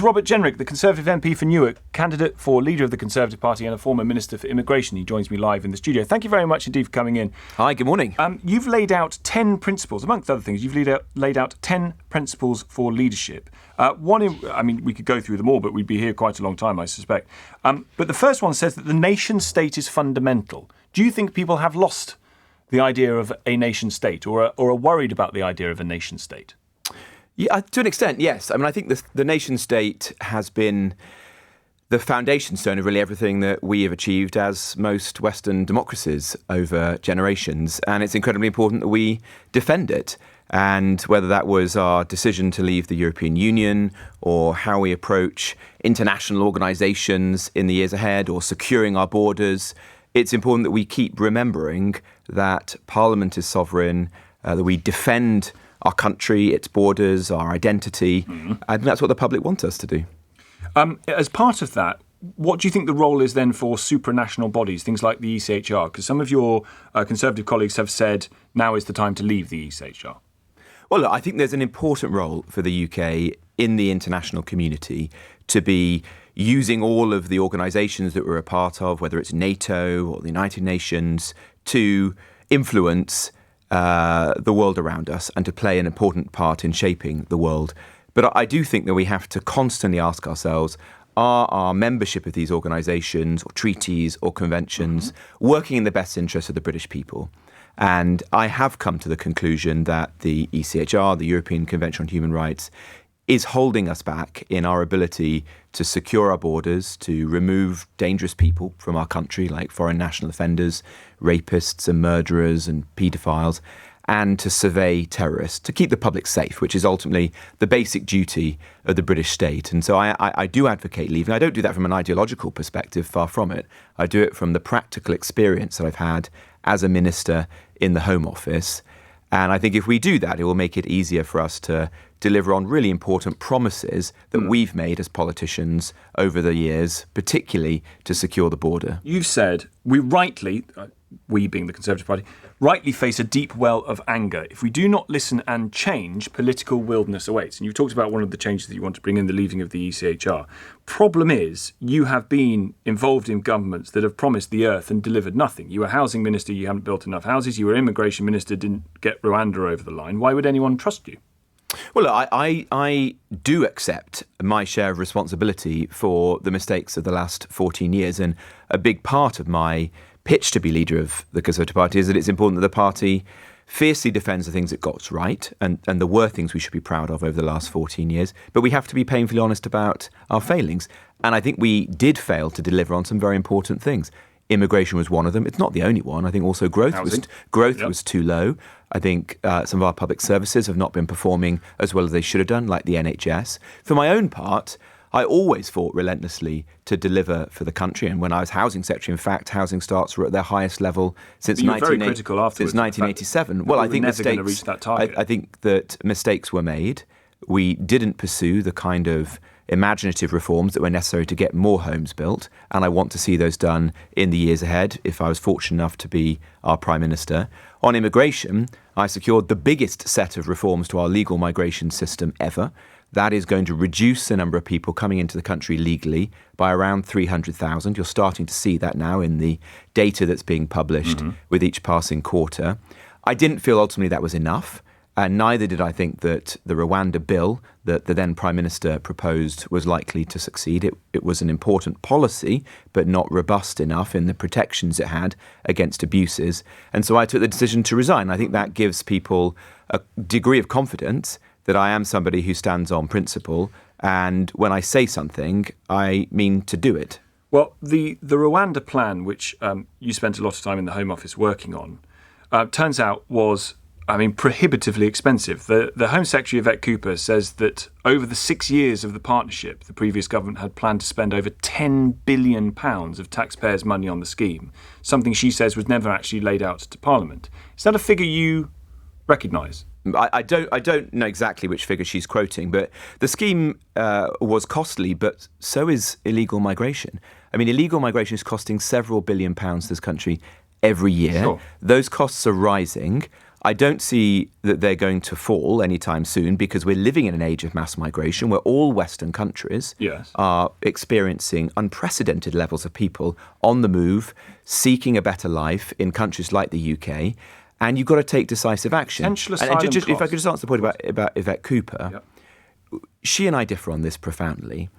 Robert Jenrick, the Conservative MP for Newark, candidate for leader of the Conservative Party and a former Minister for Immigration. He joins me live in the studio. Thank you very much indeed for coming in. Hi, good morning. You've laid out 10 principles, amongst other things. You've laid out 10 principles for leadership. We could go through them all, but we'd be here quite a long time, I suspect. But the first one says that the nation state is fundamental. Do you think people have lost the idea of a nation state or are worried about the idea of a nation state? Yeah, to an extent, yes. I think the nation state has been the foundation stone of really everything that we have achieved as most Western democracies over generations. And it's incredibly important that we defend it. And whether that was our decision to leave the European Union or how we approach international organisations in the years ahead or securing our borders, it's important that we keep remembering that Parliament is sovereign, that we defend our country, its borders, our identity. I think that's what the public want us to do. As part of that, what do you think the role is then for supranational bodies, things like the ECHR? Because some of your Conservative colleagues have said now is the time to leave the ECHR. Well, look, I think there's an important role for the UK in the international community to be using all of the organisations that we're a part of, whether it's NATO or the United Nations, to influence the world around us and to play an important part in shaping the world. But I do think that we have to constantly ask ourselves, are our membership of these organisations or treaties or conventions working in the best interest of the British people? And I have come to the conclusion that the ECHR, the European Convention on Human Rights, is holding us back in our ability to secure our borders, to remove dangerous people from our country, like foreign national offenders, rapists and murderers and paedophiles, and to survey terrorists, to keep the public safe, which is ultimately the basic duty of the British state. And so I do advocate leaving. I don't do that from an ideological perspective, far from it. I do it from the practical experience that I've had as a minister in the Home Office. And I think if we do that, it will make it easier for us to deliver on really important promises that we've made as politicians over the years, particularly to secure the border. You've said we being the Conservative Party, rightly face a deep well of anger. If we do not listen and change, political wilderness awaits. And you've talked about one of the changes that you want to bring in, the leaving of the ECHR. Problem is, you have been involved in governments that have promised the earth and delivered nothing. You were housing minister, you haven't built enough houses. You were immigration minister, didn't get Rwanda over the line. Why would anyone trust you? Well, I do accept my share of responsibility for the mistakes of the last 14 years. And a big part of my pitch to be leader of the Conservative Party is that it's important that the party fiercely defends the things it got right and there were things we should be proud of over the last 14 years. But we have to be painfully honest about our failings. And I think we did fail to deliver on some very important things. Immigration was one of them. It's not the only one. I think also growth was too low. I think some of our public services have not been performing as well as they should have done, like the NHS. For my own part, I always fought relentlessly to deliver for the country. And when I was housing secretary, in fact, housing starts were at their highest level since 1987. Well, I think I think that mistakes were made. We didn't pursue the kind of imaginative reforms that were necessary to get more homes built. And I want to see those done in the years ahead if I was fortunate enough to be our Prime Minister. On immigration, I secured the biggest set of reforms to our legal migration system ever. That is going to reduce the number of people coming into the country legally by around 300,000. You're starting to see that now in the data that's being published with each passing quarter. I didn't feel ultimately that was enough. And neither did I think that the Rwanda bill that the then Prime Minister proposed was likely to succeed. It was an important policy, but not robust enough in the protections it had against abuses. And so I took the decision to resign. I think that gives people a degree of confidence that I am somebody who stands on principle. And when I say something, I mean to do it. Well, the Rwanda plan, which you spent a lot of time in the Home Office working on, turns out was prohibitively expensive. The Home Secretary, Yvette Cooper, says that over the 6 years of the partnership, the previous government had planned to spend over £10 billion of taxpayers' money on the scheme, something she says was never actually laid out to Parliament. Is that a figure you recognise? I don't know exactly which figure she's quoting, but the scheme was costly, but so is illegal migration. Illegal migration is costing several £billions to this country every year. Sure. Those costs are rising. I don't see that they're going to fall anytime soon because we're living in an age of mass migration where all Western countries are experiencing unprecedented levels of people on the move, seeking a better life in countries like the UK. And you've got to take decisive action. And if I could just answer the point about Yvette Cooper, she and I differ on this profoundly.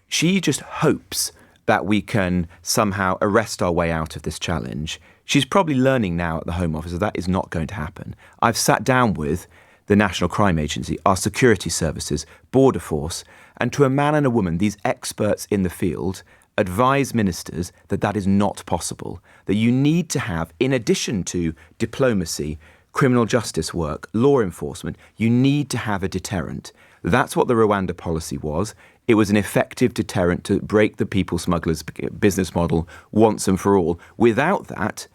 She just hopes that we can somehow arrest our way out of this challenge. She's probably learning now at the Home Office that is not going to happen. I've sat down with the National Crime Agency, our security services, Border Force, and to a man and a woman, these experts in the field advise ministers that that is not possible, that you need to have, in addition to diplomacy, criminal justice work, law enforcement, you need to have a deterrent. That's what the Rwanda policy was. It was an effective deterrent to break the people smugglers' business model once and for all. Without that,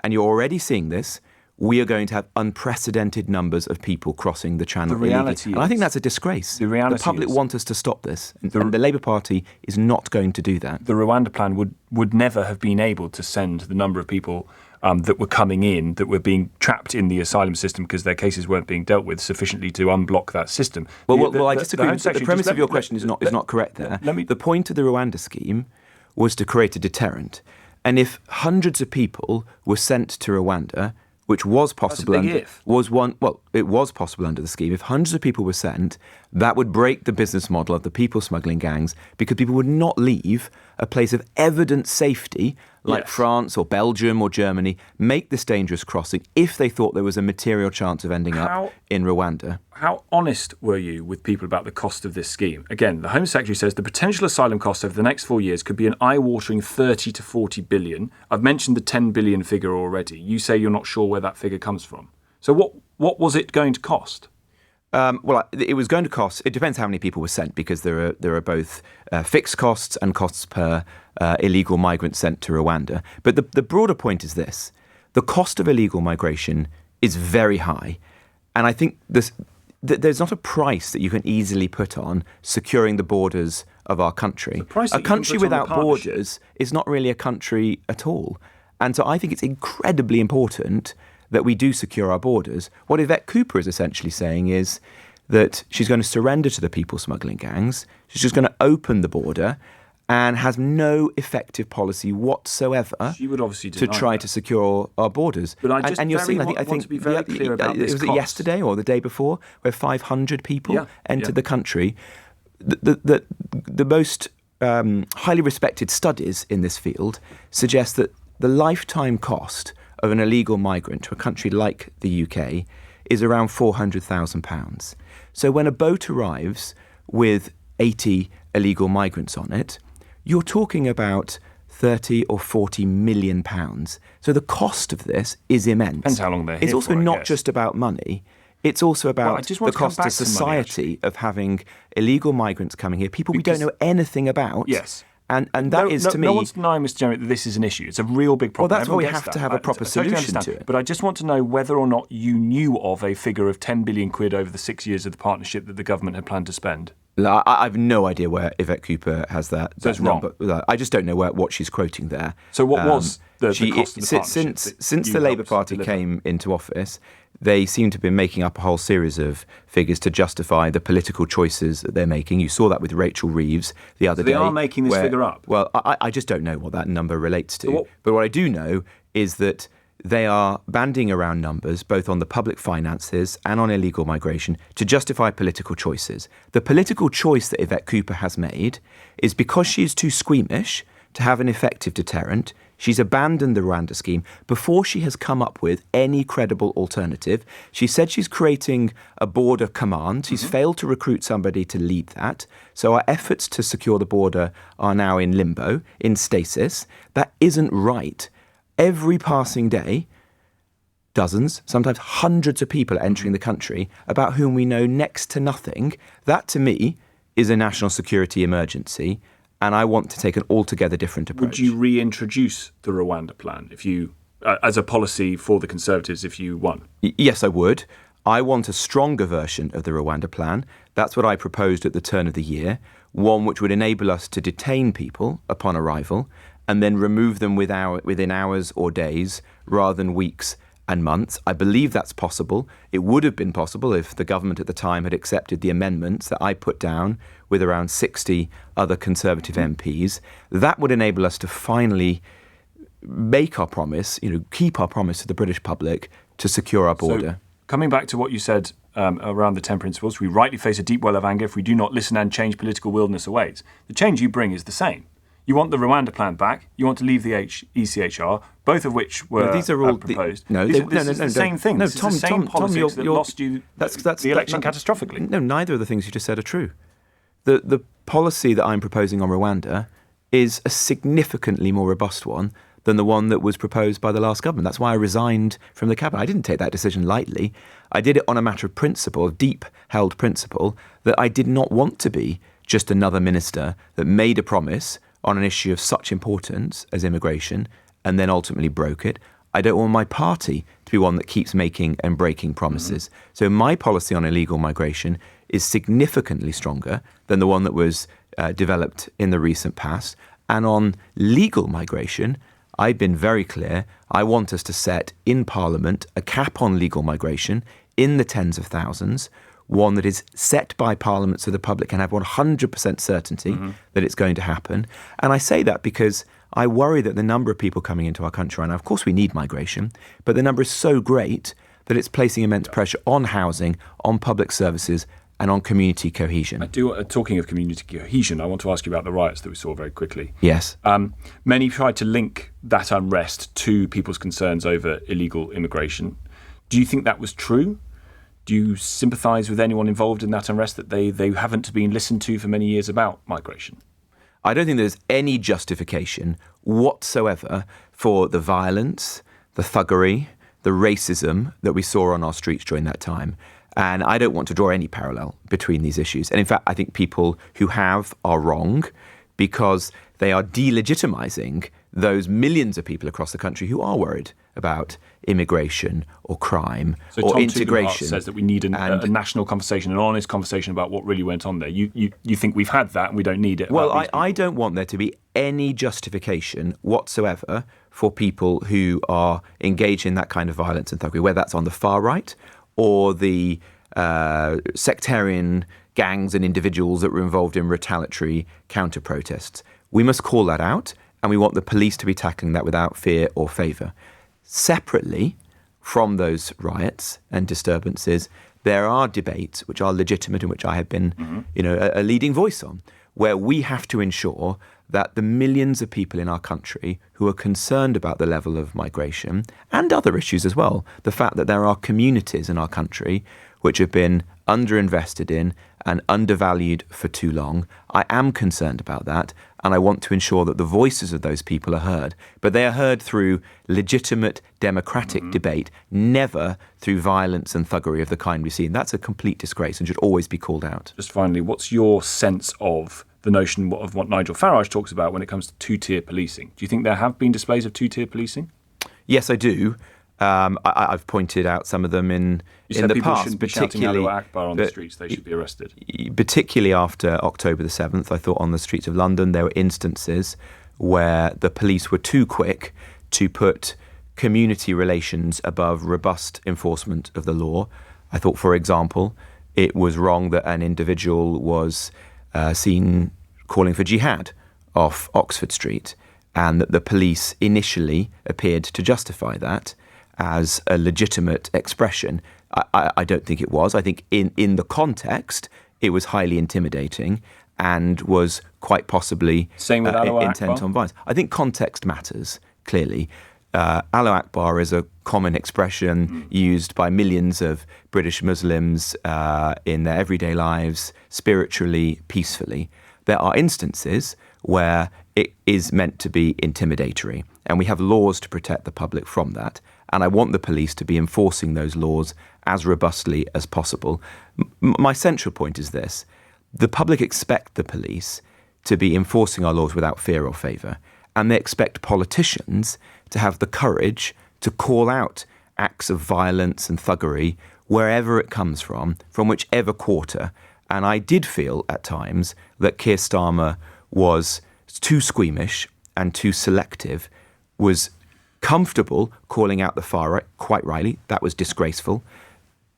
and you're already seeing this, we are going to have unprecedented numbers of people crossing the channel illegally. And I think that's a disgrace. The public want us to stop this, and the Labour Party is not going to do that. The Rwanda plan would never have been able to send the number of people that were coming in, that were being trapped in the asylum system because their cases weren't being dealt with sufficiently to unblock that system. Well, I disagree. The premise of your question is not correct there. The point of the Rwanda scheme was to create a deterrent. And if hundreds of people were sent to Rwanda, which was possible it was possible under the scheme. If hundreds of people were sent, that would break the business model of the people smuggling gangs because people would not leave a place of evident safety like France or Belgium or Germany, make this dangerous crossing if they thought there was a material chance of ending up in Rwanda. How honest were you with people about the cost of this scheme? Again, the Home Secretary says the potential asylum cost over the next 4 years could be an eye-watering 30 to 40 billion. I've mentioned the 10 billion figure already. You say you're not sure where that figure comes from. So what was it going to cost? It was going to cost. It depends how many people were sent, because there are both fixed costs and costs per illegal migrant sent to Rwanda. But the broader point is this: the cost of illegal migration is very high, and I think there's not a price that you can easily put on securing the borders of our country. A country without borders is not really a country at all, and so I think it's incredibly important that we do secure our borders. What Yvette Cooper is essentially saying is that she's going to surrender to the people smuggling gangs. She's just going to open the border and has no effective policy whatsoever she would obviously to try to secure our borders. But I just want to be very clear about this was cost. It yesterday or the day before where 500 people entered the country. The most highly respected studies in this field suggest that the lifetime cost of an illegal migrant to a country like the UK is around £400,000. So when a boat arrives with 80 illegal migrants on it, you're talking about 30 or 40 million pounds. So the cost of this is immense. Depends how long they're here. It's also not just about money. It's also about the cost to society of having illegal migrants coming here, people we don't know anything about. Yes. And that is, to me... No one's denying, Mr. Jenrick, that this is an issue. It's a real big problem. Well, that's why we have to have a proper solution to it. But I just want to know whether or not you knew of a figure of 10 billion quid over the 6 years of the partnership that the government had planned to spend. I have no idea where Yvette Cooper has that. That's wrong. I just don't know what she's quoting there. So what was the cost of the partnership? Since the Labour Party came into office, they seem to have been making up a whole series of figures to justify the political choices that they're making. You saw that with Rachel Reeves the other day. They are making this figure up? Well, I just don't know what that number relates to. But what I do know is that they are bandying around numbers, both on the public finances and on illegal migration, to justify political choices. The political choice that Yvette Cooper has made is because she is too squeamish to have an effective deterrent. She's abandoned the Rwanda scheme before she has come up with any credible alternative. She said she's creating a border command. She's failed to recruit somebody to lead that. So our efforts to secure the border are now in limbo, in stasis. That isn't right. Every passing day, dozens, sometimes hundreds of people are entering the country about whom we know next to nothing. That, to me, is a national security emergency. And I want to take an altogether different approach. Would you reintroduce the Rwanda plan if you, as a policy for the Conservatives, if you won? Yes, I would. I want a stronger version of the Rwanda plan. That's what I proposed at the turn of the year, one which would enable us to detain people upon arrival and then remove them within hours or days rather than weeks and months. I believe that's possible. It would have been possible if the government at the time had accepted the amendments that I put down with around 60 other Conservative MPs. That would enable us to finally make our promise, keep our promise to the British public to secure our border. So, coming back to what you said around the 10 principles, we rightly face a deep well of anger if we do not listen and change political wilderness awaits. The change you bring is the same. You want the Rwanda plan back. You want to leave the ECHR, both of which were these are all proposed. This is the same thing. No, this Tom, is the same politics that lost you the election that's catastrophically. No, neither of the things you just said are true. The policy that I'm proposing on Rwanda is a significantly more robust one than the one that was proposed by the last government. That's why I resigned from the cabinet. I didn't take that decision lightly. I did it on a matter of principle, a deep-held principle, that I did not want to be just another minister that made a promise on an issue of such importance as immigration and then ultimately broke it. I don't want my party to be one that keeps making and breaking promises. So my policy on illegal migration is significantly stronger than the one that was developed in the recent past. And on legal migration, I've been very clear. I want us to set in Parliament a cap on legal migration in the tens of thousands, one that is set by Parliament so the public can have 100% certainty that it's going to happen. And I say that because I worry that the number of people coming into our country, and of course we need migration, but the number is so great that it's placing immense pressure on housing, on public services, and on community cohesion. Talking of community cohesion, I want to ask you about the riots that we saw very quickly. Yes. Many tried to link that unrest to people's concerns over illegal immigration. Do you think that was true? Do you sympathise with anyone involved in that unrest, that they haven't been listened to for many years about migration? I don't think there's any justification whatsoever for the violence, the thuggery, the racism that we saw on our streets during that time. And I don't want to draw any parallel between these issues. And in fact, I think people who have are wrong because they are delegitimizing those millions of people across the country who are worried about immigration or crime or Tom integration. Says that we need a national conversation, an honest conversation about what really went on there. You think we've had that and we don't need it? Well, I don't want there to be any justification whatsoever for people who are engaged in that kind of violence and thuggery, whether that's on the far right or the sectarian gangs and individuals that were involved in retaliatory counter-protests. We must call that out, and we want the police to be tackling that without fear or favour. Separately from those riots and disturbances, there are debates which are legitimate and which I have been a leading voice on, where we have to ensure that the millions of people in our country who are concerned about the level of migration and other issues as well, the fact that there are communities in our country which have been underinvested in and undervalued for too long. I am concerned about that, and I want to ensure that the voices of those people are heard. But they are heard through legitimate democratic debate, never through violence and thuggery of the kind we've seen. That's a complete disgrace and should always be called out. Just finally, what's your sense of the notion of what Nigel Farage talks about when it comes to two-tier policing? Do you think there have been displays of two-tier policing? Yes, I do. I've pointed out some of them in the people past. Shouldn't be shouting Allahu Akbar on the streets. They should be arrested. Particularly after October the 7th, I thought on the streets of London there were instances where the police were too quick to put community relations above robust enforcement of the law. I thought, for example, it was wrong that an individual was seen calling for jihad off Oxford Street, and that the police initially appeared to justify that as a legitimate expression. I don't think it was. I think in the context, it was highly intimidating and was quite possibly intent on violence. I think context matters, clearly. Allahu Akbar is a common expression used by millions of British Muslims in their everyday lives, spiritually, peacefully. There are instances where it is meant to be intimidatory, and we have laws to protect the public from that. And I want the police to be enforcing those laws as robustly as possible. My central point is this. The public expect the police to be enforcing our laws without fear or favour, and they expect politicians to have the courage to call out acts of violence and thuggery wherever it comes from whichever quarter. And I did feel at times that Keir Starmer was too squeamish and too selective, was comfortable calling out the far right, quite rightly, that was disgraceful,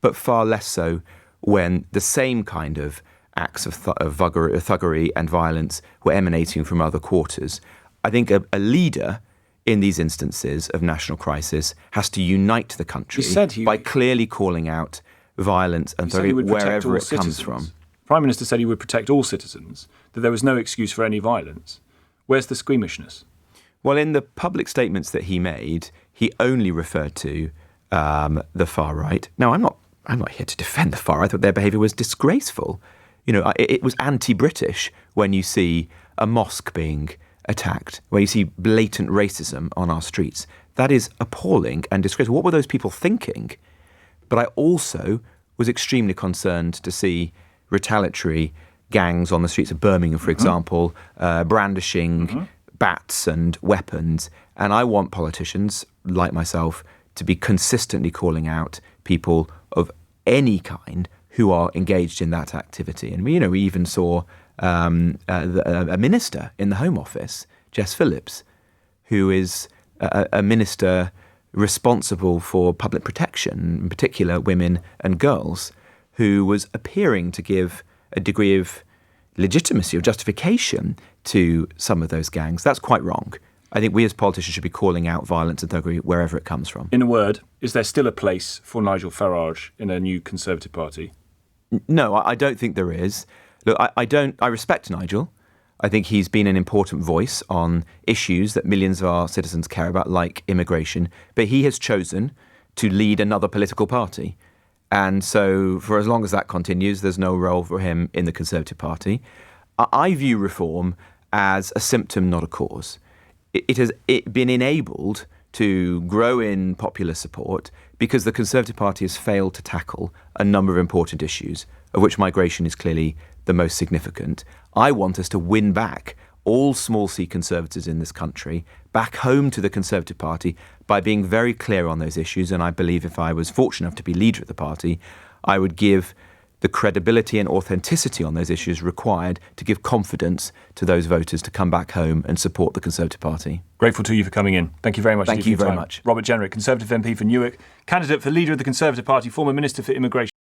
but far less so when the same kind of acts of thuggery and violence were emanating from other quarters. I think a leader in these instances of national crisis has to unite the country by clearly calling out violence and thuggery wherever it comes from. Prime Minister said he would protect all citizens, that there was no excuse for any violence. Where's the squeamishness? Well, in the public statements that he made, he only referred to the far right. Now, I'm not here to defend the far right. I thought their behaviour was disgraceful. You know, it was anti-British when you see a mosque being attacked, where you see blatant racism on our streets. That is appalling and disgraceful. What were those people thinking? But I also was extremely concerned to see retaliatory gangs on the streets of Birmingham, for example, brandishing bats and weapons. And I want politicians like myself to be consistently calling out people of any kind who are engaged in that activity. And we even saw a minister in the Home Office, Jess Phillips, who is a minister responsible for public protection, in particular women and girls, who was appearing to give a degree of legitimacy or justification to some of those gangs. That's quite wrong. I think we as politicians should be calling out violence and thuggery wherever it comes from. In a word, is there still a place for Nigel Farage in a new Conservative Party? No, I don't think there is. Look, I respect Nigel. I think he's been an important voice on issues that millions of our citizens care about, like immigration. But he has chosen to lead another political party. And so for as long as that continues, there's no role for him in the Conservative Party. I view reform as a symptom, not a cause. It has been enabled to grow in popular support because the Conservative Party has failed to tackle a number of important issues, of which migration is clearly the most significant. I want us to win back all small c Conservatives in this country back home to the Conservative Party by being very clear on those issues. And I believe if I was fortunate enough to be leader of the party, I would give the credibility and authenticity on those issues required to give confidence to those voters to come back home and support the Conservative Party. Grateful to you for coming in. Thank you very much. Thank you very much. Robert Jenrick, Conservative MP for Newark, candidate for leader of the Conservative Party, former Minister for Immigration.